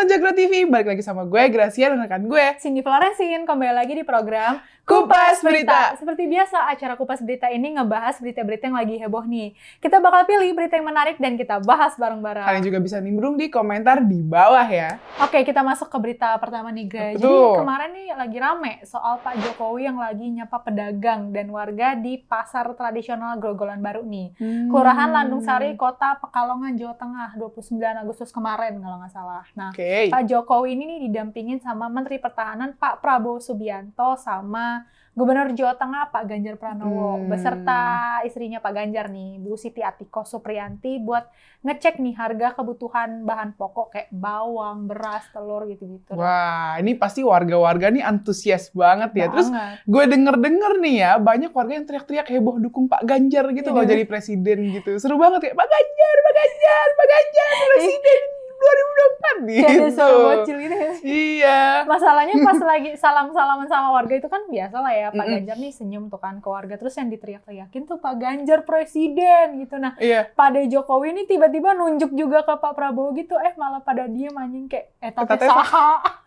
nonton Jakpro TV, balik lagi sama gue, Gracia, dan rekan gue, Cindy Florensin, kembali lagi di program Kupas Berita. Seperti biasa, acara Kupas Berita ini ngebahas berita-berita yang lagi heboh nih. Kita bakal pilih berita yang menarik dan kita bahas bareng-bareng. Kalian juga bisa nimbrung di komentar di bawah ya. Oke, kita masuk ke berita pertama nih, guys. Jadi kemarin nih lagi rame soal Pak Jokowi yang lagi nyapa pedagang dan warga di pasar tradisional Grogolan Baru nih. Kelurahan Landung Sari, Kota Pekalongan, Jawa Tengah, 29 Agustus kemarin kalau nggak salah. Nah, Pak Jokowi ini nih didampingin sama Menteri Pertahanan Pak Prabowo Subianto sama Gubernur Jawa Tengah Pak Ganjar Pranowo beserta istrinya Pak Ganjar nih, Bu Siti Atiko Supriyanti, buat ngecek nih harga kebutuhan bahan pokok kayak bawang, beras, telur gitu-gitu. Wah, ini pasti warga-warga nih antusias banget ya. Terus gue denger-denger nih ya, banyak warga yang teriak-teriak heboh dukung Pak Ganjar gitu loh jadi presiden gitu. Seru banget ya, Pak Ganjar presiden 2024 gitu. Kayak suara bocil gitu ya. Iya. Masalahnya pas lagi salam-salaman sama warga itu kan biasa lah ya, Pak Ganjar nih senyum tuh kan ke warga, terus yang diteriak-teriakin tuh Pak Ganjar presiden gitu. Nah, Pak Jokowi ini tiba-tiba nunjuk juga ke Pak Prabowo gitu, malah pada diem anjing kayak tapi saha.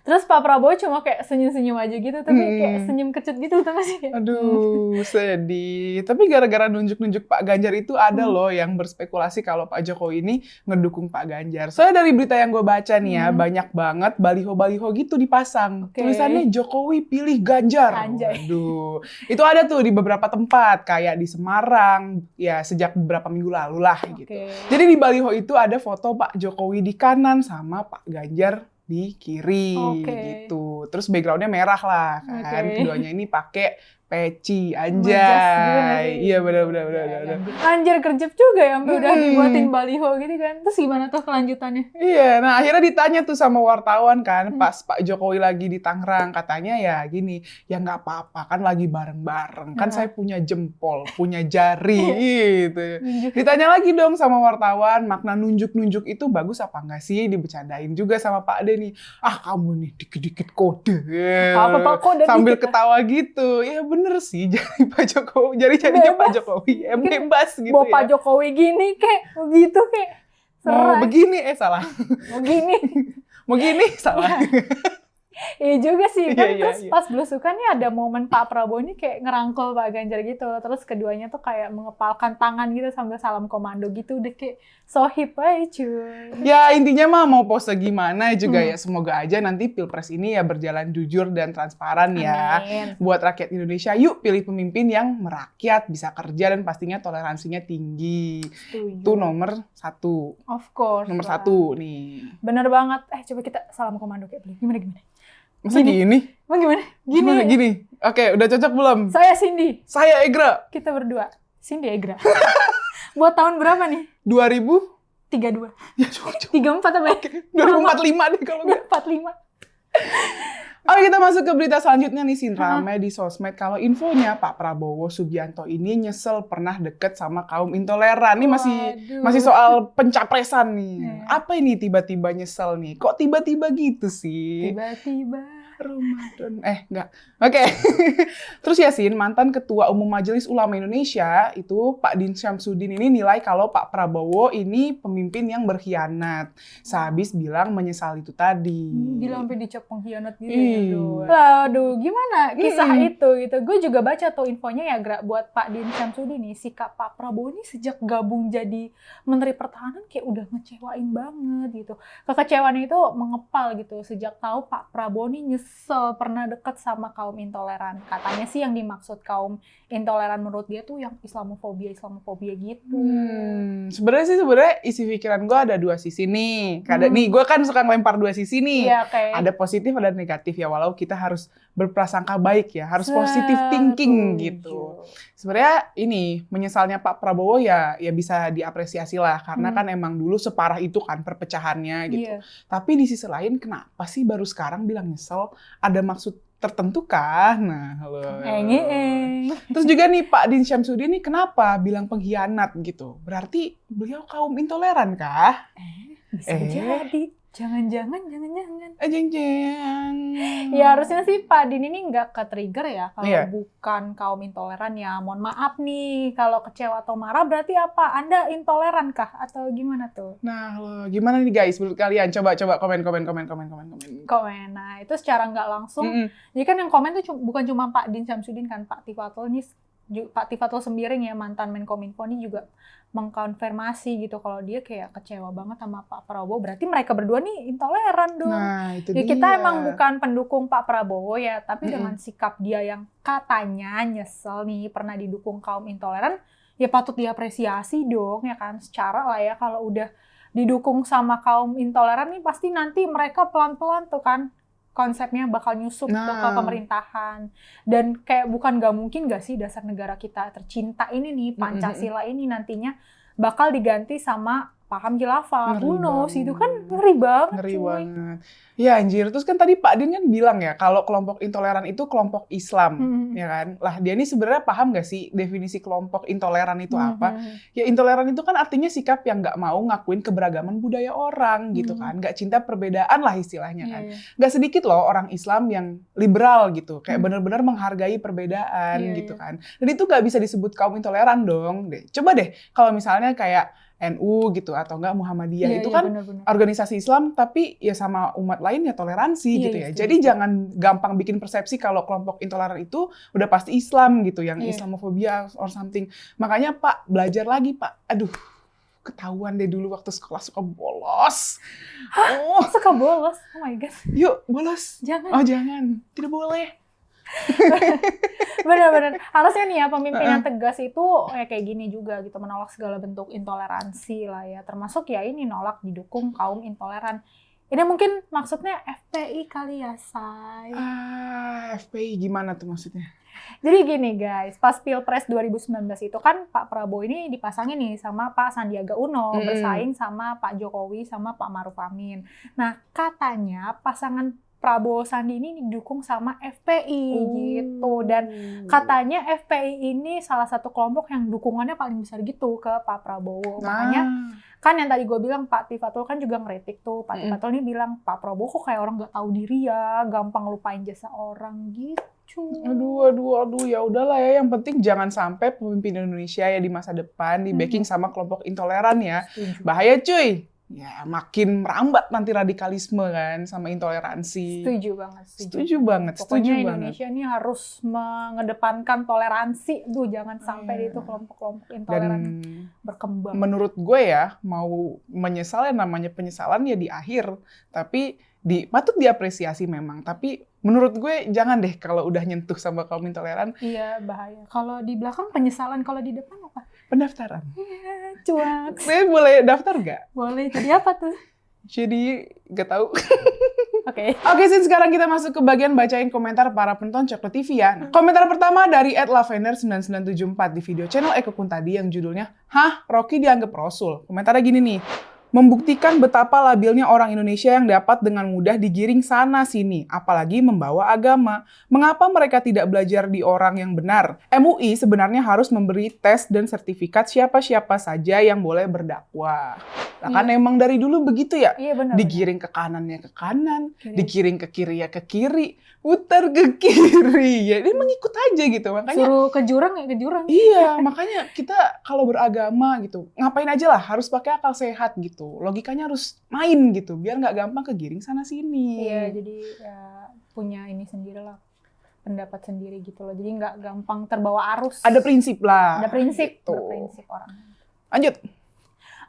Terus Pak Prabowo cuma kayak senyum-senyum aja gitu, tapi kayak senyum kecut gitu tuh masih. Aduh, sedih. Tapi gara-gara nunjuk-nunjuk Pak Ganjar itu ada loh yang berspekulasi kalau Pak Jokowi ini ngedukung Pak Ganjar. Soalnya dari berita yang gue baca nih ya, banyak banget baliho-baliho gitu dipasang. Tulisannya Jokowi pilih Ganjar. Aduh, itu ada tuh di beberapa tempat, kayak di Semarang, ya sejak beberapa minggu lalu lah gitu. Jadi di baliho itu ada foto Pak Jokowi di kanan sama Pak Ganjar di kiri gitu. Terus backgroundnya merah lah kan. Keduanya ini pakai peci, anjay. Iya benar. Anjir kerjep juga ya, sampai udah dibuatin baliho gitu kan. Terus gimana tuh kelanjutannya? Iya, nah akhirnya ditanya tuh sama wartawan kan, pas Pak Jokowi lagi di Tangerang, katanya ya gini, ya nggak apa-apa kan lagi bareng-bareng, kan saya punya jempol, punya jari gitu. Ditanya lagi dong sama wartawan, makna nunjuk-nunjuk itu bagus apa nggak sih? Dibercandain juga sama Pak Denny. Ah kamu nih dikit-dikit kode. Apa Pak kode? Sambil ketawa gitu. Ya bener sih, jari Pak Jokowi, jari-jarinya Pak Jokowi, bebas gitu ya. Pak Jokowi gini kayak, begitu kayak. Mau begini, salah. Mau gini, salah. Iya juga sih, kan terus pas belusukan nih ada momen Pak Prabowo ini kayak ngerangkul Pak Ganjar gitu, terus keduanya tuh kayak mengepalkan tangan gitu sambil salam komando gitu, udah kayak sohib aja cuy. Ya intinya mah mau pose gimana juga ya, semoga aja nanti Pilpres ini ya berjalan jujur dan transparan ya. Buat rakyat Indonesia, yuk pilih pemimpin yang merakyat, bisa kerja dan pastinya toleransinya tinggi. Itu nomor 1. Of course. Nomor 1 nih. Bener banget. Coba kita salam komando kayak gimana? Masa gini? Emang gimana? Gini. Oke, udah cocok belum? Saya Cindy. Saya Egra. Kita berdua. Cindy Egra. Buat tahun berapa nih? 2032. Ya cocok. 34 apa ya? 2045 deh kalau enggak. 45. Oke, kita masuk ke berita selanjutnya nih, rame di sosmed. Kalau infonya Pak Prabowo Subianto ini nyesel pernah deket sama kaum intoleran. Ini masih soal pencapresan nih. Apa ini tiba-tiba nyesel nih? Kok tiba-tiba gitu sih? Tiba-tiba Ramadan. Enggak. Oke. Terus Yasin, mantan Ketua Umum Majelis Ulama Indonesia, itu Pak Din Syamsuddin ini nilai kalau Pak Prabowo ini pemimpin yang berkhianat. Sehabis bilang menyesal itu tadi. Gila sampai dicap pengkhianat gitu. Aduh, gimana kisah itu gitu. Gue juga baca tuh infonya ya, buat Pak Din Syamsuddin nih, sikap Pak Prabowo ini sejak gabung jadi Menteri Pertahanan kayak udah ngecewain banget gitu. Kekecewaannya itu mengepal gitu sejak tahu Pak Prabowo ini nyesel pernah deket sama kaum intoleran. Katanya sih yang dimaksud kaum intoleran menurut dia tuh yang Islamofobia gitu. Sebenarnya isi pikiran gue ada 2 sisi nih. Nih gue kan suka ngelempar 2 sisi nih. Ada positif ada negatif ya, walau kita harus berprasangka baik ya, harus positive thinking gitu. Sebenarnya ini menyesalnya Pak Prabowo ya bisa diapresiasi lah, karena kan emang dulu separah itu kan perpecahannya gitu. Tapi di sisi lain kenapa sih baru sekarang bilang nyesel? Ada maksud tertentu kah? Nah, Terus juga nih Pak Din Syamsuddin nih kenapa bilang pengkhianat gitu? Berarti beliau kaum intoleran kah? Bisa jadi. Jangan-jangan. Jeng-jeng. Ya harusnya sih Pak Din ini nggak ke-trigger ya kalau Iya. bukan kaum intoleran ya. Mohon maaf nih, kalau kecewa atau marah berarti apa? Anda intoleran kah? Atau gimana tuh? Nah, lo gimana nih guys menurut kalian? Coba komen. Komen. Nah, itu secara nggak langsung. Jadi kan yang komen tuh bukan cuma Pak Din Syamsuddin kan, Pak Tifatul nih, Pak Tifatul Sembiring ya, mantan Menkominfo ini juga mengkonfirmasi gitu kalau dia kayak kecewa banget sama Pak Prabowo. Berarti mereka berdua nih intoleran dong. Nah, itu ya, dia. kita emang bukan pendukung Pak Prabowo ya, tapi dengan sikap dia yang katanya nyesel nih pernah didukung kaum intoleran, ya patut diapresiasi dong ya kan. Secara lah ya, kalau udah didukung sama kaum intoleran nih pasti nanti mereka pelan-pelan tuh kan konsepnya bakal nyusup ke pemerintahan. Dan kayak bukan gak mungkin gak sih dasar negara kita tercinta ini nih, Pancasila ini nantinya bakal diganti sama paham khilafah. Who knows, itu kan ngeri banget. Ngeri banget. Ya anjir, terus kan tadi Pak Din kan bilang ya, kalau kelompok intoleran itu kelompok Islam, ya kan? Lah dia ini sebenarnya paham gak sih definisi kelompok intoleran itu apa? Ya intoleran itu kan artinya sikap yang gak mau ngakuin keberagaman budaya orang gitu kan. Gak cinta perbedaan lah istilahnya kan. Gak sedikit loh orang Islam yang liberal gitu, kayak benar-benar menghargai perbedaan gitu kan. Dan itu gak bisa disebut kaum intoleran dong. Coba deh kalau misalnya kayak NU gitu atau enggak Muhammadiyah itu kan bener-bener organisasi Islam tapi ya sama umat lain ya toleransi gitu ya. Jadi jangan gampang bikin persepsi kalau kelompok intoleran itu udah pasti Islam gitu, yang Islamofobia or something. Makanya Pak belajar lagi Pak. Aduh, ketahuan deh dulu waktu sekolah suka bolos. Suka bolos? Oh my god. Yuk bolos. Jangan. Oh jangan, tidak boleh. Benar-benar harusnya nih ya pemimpin yang tegas itu kayak gini juga gitu, menolak segala bentuk intoleransi lah ya, termasuk ya ini nolak didukung kaum intoleran. Ini mungkin maksudnya FPI kali ya, Say. FPI gimana tuh maksudnya? Jadi gini guys, pas Pilpres 2019 itu kan Pak Prabowo ini dipasangin nih sama Pak Sandiaga Uno, bersaing sama Pak Jokowi sama Pak Maruf Amin. Nah katanya pasangan Prabowo Sandi ini didukung sama FPI gitu, dan katanya FPI ini salah satu kelompok yang dukungannya paling besar gitu ke Pak Prabowo. Makanya kan yang tadi gue bilang Pak Tifatul kan juga ngeritik tuh, Pak Tifatul ini bilang Pak Prabowo kok kayak orang nggak tahu diri ya, gampang lupain jasa orang gitu. Aduh, ya udahlah ya, yang penting jangan sampai pemimpin Indonesia ya di masa depan di backing sama kelompok intoleran ya. Bahaya cuy. Ya, makin merambat nanti radikalisme kan sama intoleransi. Setuju banget. Pokoknya Indonesia ini harus mengedepankan toleransi. Jangan sampai itu kelompok-kelompok intoleran berkembang. Menurut gue ya, mau menyesal ya namanya penyesalan ya di akhir. Tapi patut diapresiasi memang. Tapi menurut gue jangan deh kalau udah nyentuh sama kaum intoleran. Iya, bahaya. Kalau di belakang penyesalan, kalau di depan apa? Pendaftaran. Iya, cuak. Saya boleh daftar nggak? Boleh. Jadi apa tuh? Jadi nggak tahu. Oke, sekarang kita masuk ke bagian bacain komentar para penonton Coklat TV ya. Nah, komentar pertama dari @lavender9974 di video channel Eko Kun tadi yang judulnya, "Hah, Rocky dianggap Rasul?" Komentarnya gini nih. Membuktikan betapa labilnya orang Indonesia yang dapat dengan mudah digiring sana-sini, apalagi membawa agama. Mengapa mereka tidak belajar di orang yang benar? MUI sebenarnya harus memberi tes dan sertifikat siapa-siapa saja yang boleh berdakwah. Nah, kan emang dari dulu begitu ya? Iya, benar. Digiring ke kanannya ke kanan, digiring ke kiri ya ke kiri, putar ke kiri. Ya, dia mengikut aja gitu. Makanya suruh ke jurang ya ke jurang. Iya, makanya kita kalau beragama gitu, ngapain aja lah, harus pakai akal sehat gitu. Logikanya harus main gitu, biar nggak gampang kegiring sana-sini. Iya, jadi ya punya ini sendiri lah, pendapat sendiri gitu loh. Jadi nggak gampang terbawa arus. Ada prinsip lah. Ada prinsip, gitu. berprinsip orang. Lanjut.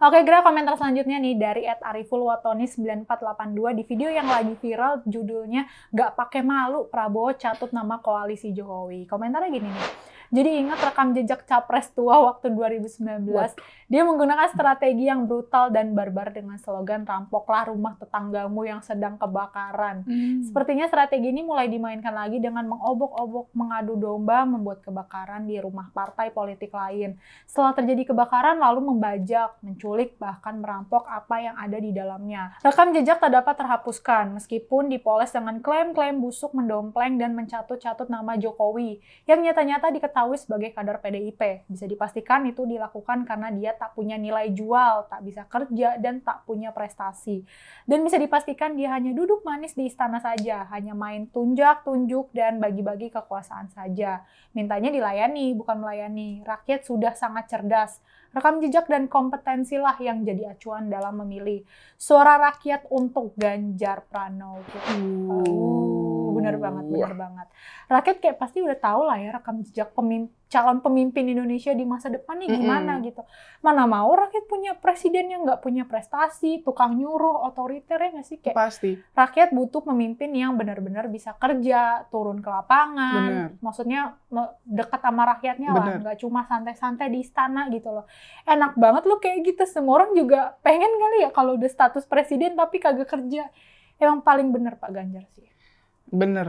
Oke, komentar selanjutnya nih dari @arifulwatoni9482 di video yang lagi viral judulnya "Gak pakai malu Prabowo catut nama koalisi Jokowi". Komentarnya gini nih. Jadi ingat rekam jejak capres tua waktu 2019. Dia menggunakan strategi yang brutal dan barbar dengan slogan "Rampoklah rumah tetanggamu yang sedang kebakaran". Sepertinya strategi ini mulai dimainkan lagi dengan mengobok-obok, mengadu domba, membuat kebakaran di rumah partai politik lain. Setelah terjadi kebakaran, lalu membajak, menculik, bahkan merampok apa yang ada di dalamnya. Rekam jejak tak dapat terhapuskan, meskipun dipoles dengan klaim-klaim busuk, mendompleng, dan mencatut-catut nama Jokowi, yang nyata-nyata diketahui diketahui sebagai kader PDIP. Bisa dipastikan itu dilakukan karena dia tak punya nilai jual, tak bisa kerja, dan tak punya prestasi. Dan bisa dipastikan dia hanya duduk manis di istana saja, hanya main tunjuk, dan bagi-bagi kekuasaan saja. Mintanya dilayani, bukan melayani. Rakyat sudah sangat cerdas. Rekam jejak dan kompetensilah yang jadi acuan dalam memilih. Suara rakyat untuk Ganjar Pranowo. Bener banget. Rakyat kayak pasti udah tahu lah ya rekam jejak calon pemimpin Indonesia di masa depan nih gimana gitu. Mana mau rakyat punya presiden yang nggak punya prestasi, tukang nyuruh, otoriter ya nggak sih? Kayak pasti. Rakyat butuh pemimpin yang benar-benar bisa kerja, turun ke lapangan. Maksudnya dekat sama rakyatnya lah, nggak cuma santai-santai di istana gitu loh. Enak banget loh kayak gitu. Semua orang juga pengen kali ya kalau udah status presiden tapi kagak kerja. Emang paling bener Pak Ganjar sih. Bener.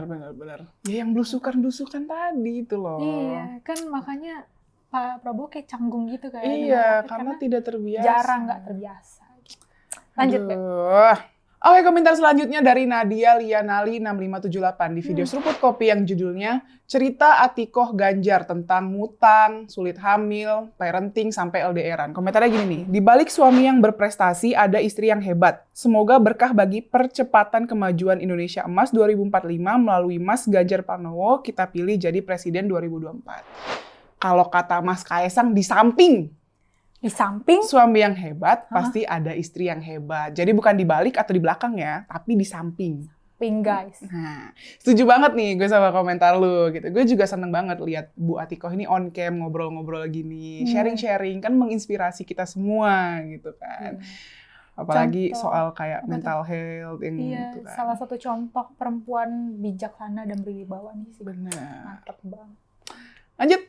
Ya yang blusukan tadi itu loh. Iya, kan makanya Pak Prabowo kayak canggung gitu kayak. Iya, karena tidak terbiasa. Jarang nggak terbiasa. Lanjut, Beb. Oke, komentar selanjutnya dari Nadia Lianali 6578 di video Seruput Kopi yang judulnya Cerita Atikoh Ganjar tentang ngutang, sulit hamil, parenting, sampai LDR-an. Komentarnya gini nih, di balik suami yang berprestasi ada istri yang hebat. Semoga berkah bagi percepatan kemajuan Indonesia Emas 2045 melalui Mas Ganjar Pranowo kita pilih jadi Presiden 2024. Kalau kata Mas Kaesang, di samping suami yang hebat, pasti ada istri yang hebat. Jadi bukan di balik atau di belakang ya, tapi di samping. Guys. Nah, setuju banget nih gue sama komentar lu gitu. Gue juga seneng banget lihat Bu Atikoh ini on cam ngobrol-ngobrol gini, sharing-sharing kan menginspirasi kita semua gitu kan. Apalagi soal kayak mental health yang gitu kan. Salah satu contoh perempuan bijaksana dan berwibawa nih sih. Benar. Mantap banget. Lanjut.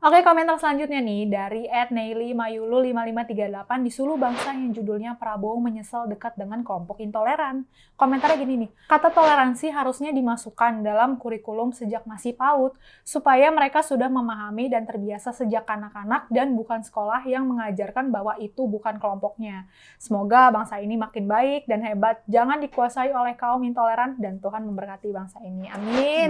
Oke, komentar selanjutnya nih dari @neili_mayulu5538 di Suluh Bangsa yang judulnya Prabowo menyesal dekat dengan kelompok intoleran. Komentarnya gini nih, kata toleransi harusnya dimasukkan dalam kurikulum sejak masih PAUD supaya mereka sudah memahami dan terbiasa sejak kanak-kanak dan bukan sekolah yang mengajarkan bahwa itu bukan kelompoknya. Semoga bangsa ini makin baik dan hebat, jangan dikuasai oleh kaum intoleran dan Tuhan memberkati bangsa ini. Amin.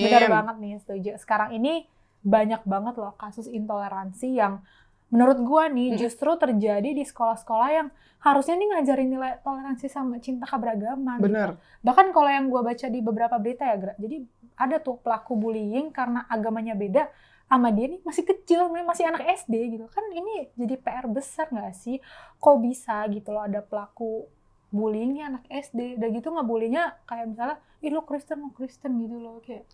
Benar banget nih, setuju. Sekarang ini banyak banget loh kasus intoleransi yang menurut gua nih justru terjadi di sekolah-sekolah yang harusnya nih ngajarin nilai toleransi sama cinta keberagaman. Bener. Gitu. Bahkan kalau yang gua baca di beberapa berita ya, Gra, jadi ada tuh pelaku bullying karena agamanya beda sama dia nih masih kecil, masih anak SD gitu. Kan ini jadi PR besar nggak sih? Kok bisa gitu loh ada pelaku bullyingnya anak SD, udah gitu ngebullyingnya kayak misalnya, ih lo Kristen gitu loh kayak.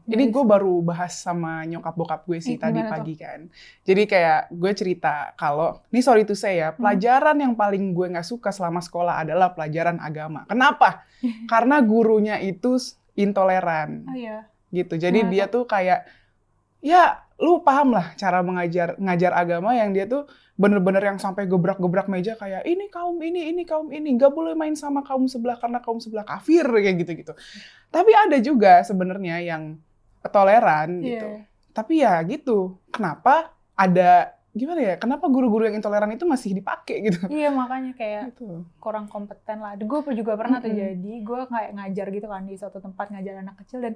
Ini gue baru bahas sama nyokap bokap gue sih tadi pagi kan. Jadi kayak gue cerita kalau, ini sorry to say ya, pelajaran yang paling gue nggak suka selama sekolah adalah pelajaran agama. Kenapa? Karena gurunya itu intoleran. Gitu. Jadi dia tuh kayak, ya lu paham lah cara ngajar agama yang dia tuh bener-bener yang sampai gebrak-gebrak meja kayak ini kaum ini, nggak boleh main sama kaum sebelah karena kaum sebelah kafir kayak gitu-gitu. Tapi ada juga sebenarnya yang toleran gitu. Tapi ya gitu, kenapa ada gimana ya? Kenapa guru-guru yang intoleran itu masih dipakai gitu? Iya makanya kayak gitu. Kurang kompeten lah. Gue juga pernah terjadi, gue kayak ngajar gitu kan di suatu tempat ngajar anak kecil dan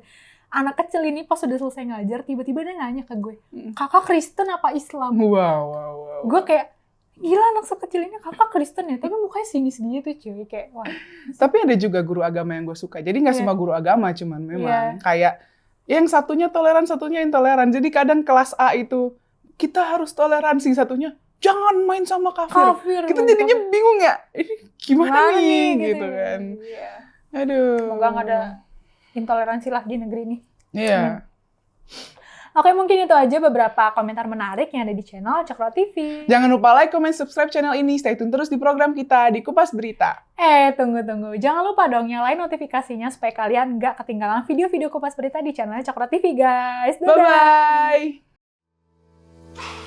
anak kecil ini pas udah selesai ngajar tiba-tiba dia nanya ke gue, kakak Kristen apa Islam? Wow. Gue kayak gila anak sekecil ini kakak Kristen ya, tapi mukanya sinis gitu cuy kayak wah. Tapi ada juga guru agama yang gue suka. Jadi nggak semua guru agama, cuman memang kayak yang satunya toleran, satunya intoleran. Jadi kadang kelas A itu kita harus toleransi, satunya jangan main sama kafir. Kita jadinya bingung ya, ini gimana nih gitu kan. Aduh. Semoga nggak ada intoleransi lah di negeri ini. Iya. Oke, mungkin itu aja beberapa komentar menarik yang ada di channel Cokro TV. Jangan lupa like, comment, subscribe channel ini. Stay tune terus di program kita di Kupas Berita. Tunggu. Jangan lupa dong nyalain notifikasinya supaya kalian nggak ketinggalan video-video Kupas Berita di channel Cokro TV, guys. Dadah! Bye-bye!